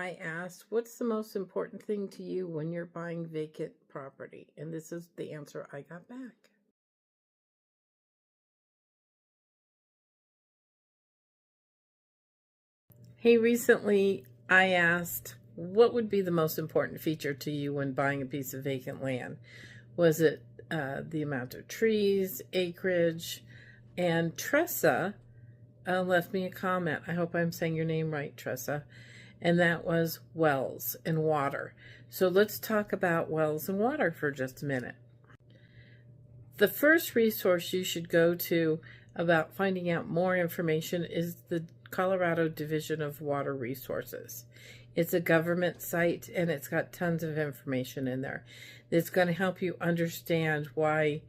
I asked, what's the most important thing to you when you're buying vacant property? And this is the answer I got back. Hey, recently I asked, what would be the most important feature to you when buying a piece of vacant land? Was it the amount of trees, acreage? And Tressa left me a comment. I hope I'm saying your name right, Tressa. And that was wells and water. So let's talk about wells and water for just a minute. The first resource you should go to about finding out more information is the Colorado Division of Water Resources. It's a government site and it's got tons of information in there. It's going to help you understand why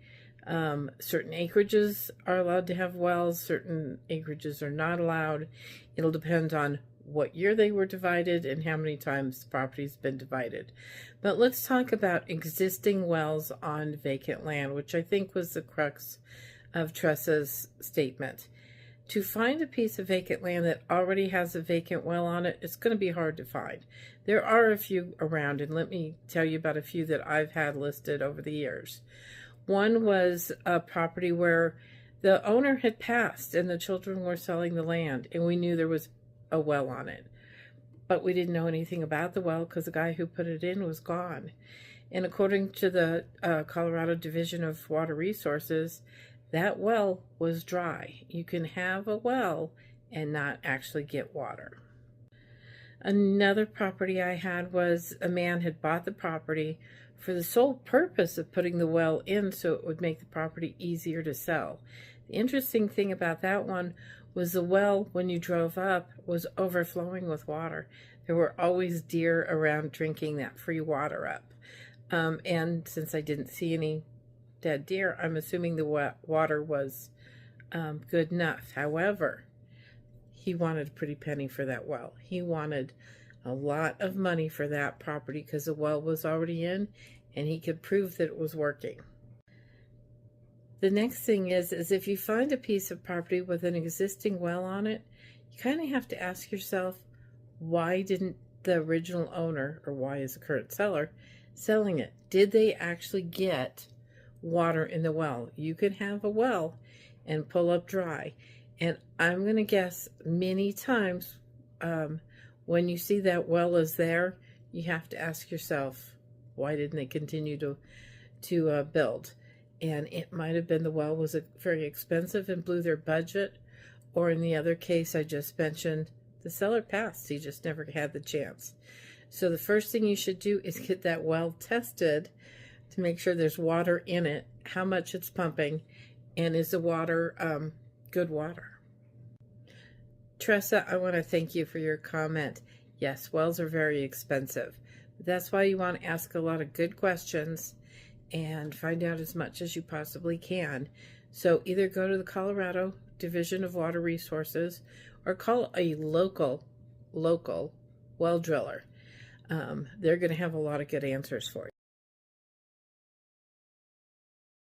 certain acreages are allowed to have wells, certain acreages are not allowed. It'll depend on what year they were divided and how many times the property's been divided. But let's talk about existing wells on vacant land, which I think was the crux of Tressa's statement. To find a piece of vacant land that already has a vacant well on it, it's going to be hard to find. There are a few around, and let me tell you about a few that I've had listed over the years. One was a property where the owner had passed and the children were selling the land, and we knew there was a well on it. But we didn't know anything about the well because the guy who put it in was gone. And according to the Colorado Division of Water Resources, that well was dry. You can have a well and not actually get water. Another property I had was a man had bought the property for the sole purpose of putting the well in so it would make the property easier to sell. The interesting thing about that one was the well, when you drove up, was overflowing with water. There were always deer around drinking that free water up. And since I didn't see any dead deer, I'm assuming the water was good enough. However, he wanted a pretty penny for that well. He wanted a lot of money for that property because the well was already in and he could prove that it was working. The next thing is if you find a piece of property with an existing well on it, you kind of have to ask yourself, why didn't the original owner, or why is the current seller selling it? Did they actually get water in the well? You could have a well and pull up dry. And I'm going to guess many times when you see that well is there, you have to ask yourself, why didn't they continue to build? And it might have been the well was very expensive and blew their budget. Or in the other case I just mentioned, the seller passed. He just never had the chance. So the first thing you should do is get that well tested to make sure there's water in it, how much it's pumping, and is the water good water. Tressa, I want to thank you for your comment. Yes, wells are very expensive. But that's why you want to ask a lot of good questions and find out as much as you possibly can. So either go to the Colorado Division of Water Resources or call a local well driller. They're going to have a lot of good answers for you.